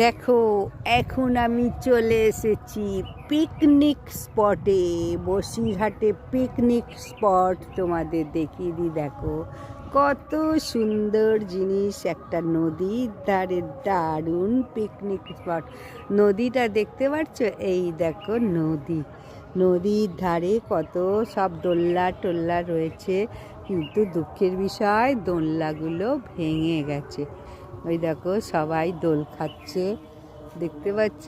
দেখো, এখন আমি চলে এসেছি পিকনিক স্পটে। বসিরহাটে পিকনিক স্পট তোমাদের দেখিয়ে দিই। দেখো কত সুন্দর জিনিস, একটা নদীর ধারে দারুণ পিকনিক স্পট। নদীটা দেখতে পাচ্ছ? এই দেখো নদী, নদীর ধারে কত সব দোলনা টোল্লা রয়েছে, কিন্তু দুঃখের বিষয় দোলনাগুলো ভেঙে গেছে। ওই দেখো সবাই দোল খাচ্ছে, দেখতে পাচ্ছ?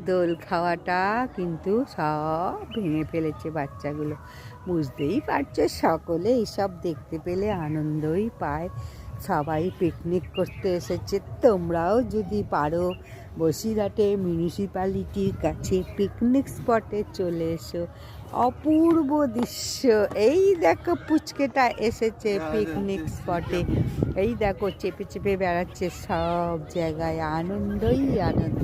দোল খাওয়াটা কিন্তু সব ভেঙে ফেলেছে বাচ্চাগুলো। বুঝতেই পারছো, সকলে এইসব দেখতে পেলে আনন্দই পায়। সবাই পিকনিক করতে এসেছে। তোমরাও যদি পারো বসিরহাটে মিউনিসিপ্যালিটির কাছে পিকনিক স্পটে চলে এসো। অপূর্ব দৃশ্য। এই দেখো পুচকেটা এসেছে পিকনিক স্পটে। এই দেখো চেপে চেপে বেড়াচ্ছে সব জায়গায়। আনন্দই আনন্দ,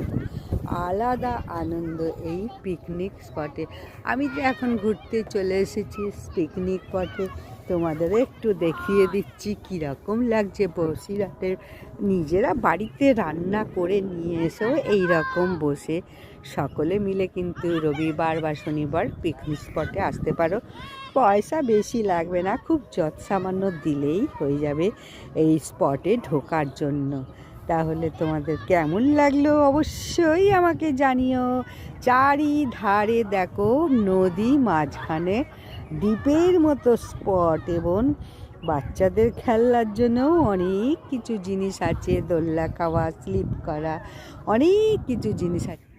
আলাদা আনন্দ এই পিকনিক স্পটে। আমি তো এখন ঘুরতে চলে এসেছি পিকনিক স্পটে, তোমাদের একটু দেখিয়ে দিচ্ছি কীরকম লাগছে। বসিরহাটের নিজেরা বাড়িতে রান্না করে নিয়ে এসেও এইরকম বসে সকলে মিলে কিন্তু রবিবার বা শনিবার পিকনিক স্পটে আসতে পারো। পয়সা বেশি লাগবে না, খুব সামান্য দিলেই হয়ে যাবে এই স্পটে ঢোকার জন্য। তাহলে তোমাদের কেমন লাগলো অবশ্যই আমাকে জানিও। চারিধারে দেখো নদী, মাঝখানে দ্বীপের মতো স্পট, এবং বাচ্চাদের খেলার জন্যও অনেক কিছু জিনিস আছে। দোলনা খাওয়া, স্লিপ করা, অনেক কিছু জিনিস আছে।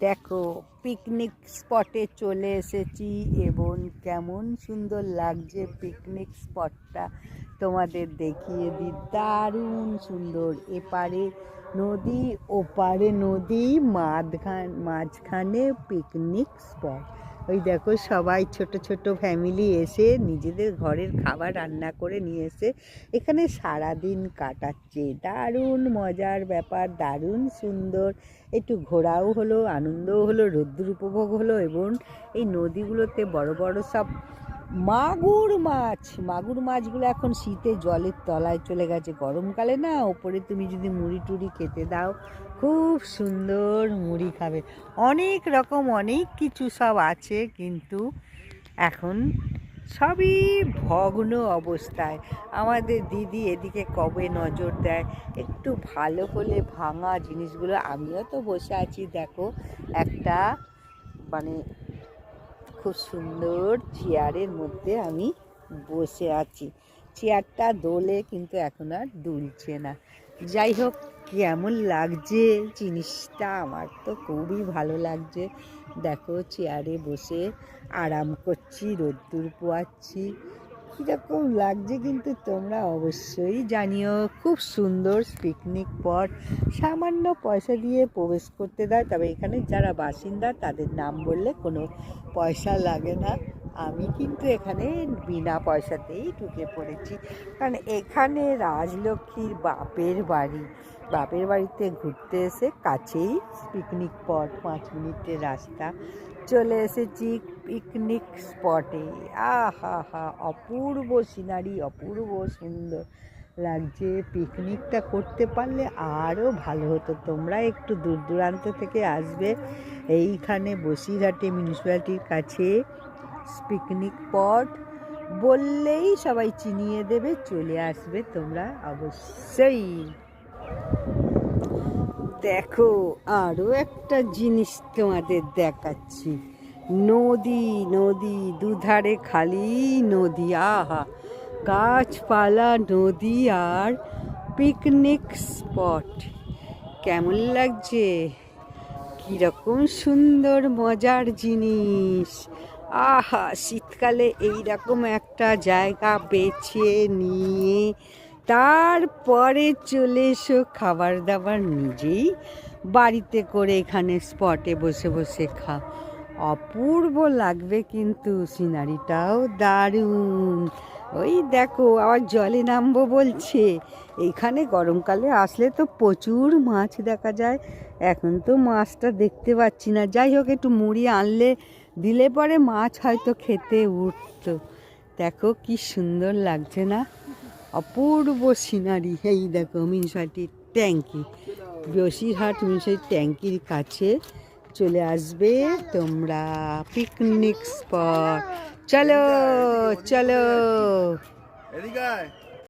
দেখো পিকনিক স্পটে চলে এসেছি, এবং কেমন সুন্দর লাগছে পিকনিক স্পটটা তোমাদের দেখিয়ে দিই। দারুণ সুন্দর। এপারে নদী, ওপারে নদী, মাঝখানে পিকনিক স্পট। ওই দেখো সবাই ছোট ছোট ফ্যামিলি এসে নিজেদের ঘরের খাবার রান্না করে নিয়ে এসে এখানে সারাদিন কাটাচ্ছে। দারুণ মজার ব্যাপার, দারুণ সুন্দর। একটু ঘোরাও হলো, আনন্দও হলো, রোদ্দুর উপভোগ হলো, এবং এই নদীগুলোতে বড় বড় সব মাগুর মাছগুলো এখন শীতে জলের তলায় চলে গেছে। গরমকালে না ওপরে তুমি যদি মুড়ি টুড়ি খেতে দাও, খুব সুন্দর মুড়ি খাবে। অনেক রকম অনেক কিছু সব আছে, কিন্তু এখন সবই ভগ্ন অবস্থায়। আমাদের দিদি এদিকে কবে নজর দেয়, একটু ভালো হলে ভাঙা জিনিসগুলো। আমিও তো বসে আছি, দেখো একটা মানে খুব সুন্দর চেয়ারের মধ্যে আমি বসে আছি। চেয়ারটা দোলে, কিন্তু এখন আর দুলছে না। যাই হোক, কেমন লাগছে জিনিসটা, আমার তো খুবই ভালো লাগছে। দেখো চেয়ারে বসে আরাম করছি, রোদ্দুর পোয়াচ্ছি, কীরকম লাগছে কিন্তু তোমরা অবশ্যই জানিও। খুব সুন্দর পিকনিক স্পট। সামান্য পয়সা দিয়ে প্রবেশ করতে দেয়, তবে এখানে যারা বাসিন্দা তাদের নাম বললে কোনো পয়সা লাগে না। আমি কিন্তু এখানে বিনা পয়সাতেই ঢুকে পড়েছি, কারণ এখানে রাজলক্ষ্মীর বাপের বাড়িতে ঘুরতে এসে কাছেই পিকনিক স্পট, 5 মিনিটের রাস্তা। চলে এসেছি পিকনিক স্পটে। আহা হা, অপূর্ব সিনারি, অপূর্ব সুন্দর লাগছে। পিকনিকটা করতে পারলে আরও ভালো হতো। তোমরা একটু দূর দূরান্ত থেকে আসবে, এইখানে বসিরহাটে মিউনিসিপ্যালিটির কাছে পিকনিক স্পট বললেই সবাই চিনিয়ে দেবে, চলে আসবে তোমরা অবশ্যই। দেখো আরও একটা জিনিস তোমাদের দেখাচ্ছি। নদী, দুধারে খালি নদী। আহা, গাছপালা, নদী আর পিকনিক স্পট। কেমন লাগছে? কীরকম সুন্দর মজার জিনিস। আহা, শীতকালে এইরকম একটা জায়গা বেছে নিয়ে তারপরে চলে এসো খাবার দাবার নিজেই বাড়িতে করে এখানে স্পটে বসে বসে খাও। অপূর্ব লাগবে, কিন্তু সিনারিটাও দারুণ। ওই দেখো আবার জলে নামবো বলছে। এইখানে গরমকালে আসলে তো প্রচুর মাছ দেখা যায়। এখন তো মাছটা দেখতে পাচ্ছি না। যাই হোক, একটু মুড়ি আনলে দিলে পরে মাছ হয়তো খেতে উঠতো। দেখো কি সুন্দর লাগছে না? অপূর্ব সিনারি। এই দেখো মিউনিসিপ্যালিটির ট্যাঙ্কি। বসিরহাট মিশন ট্যাঙ্কির কাছে চলে আসবে তোমরা, পিকনিক স্পট। চলো চলো।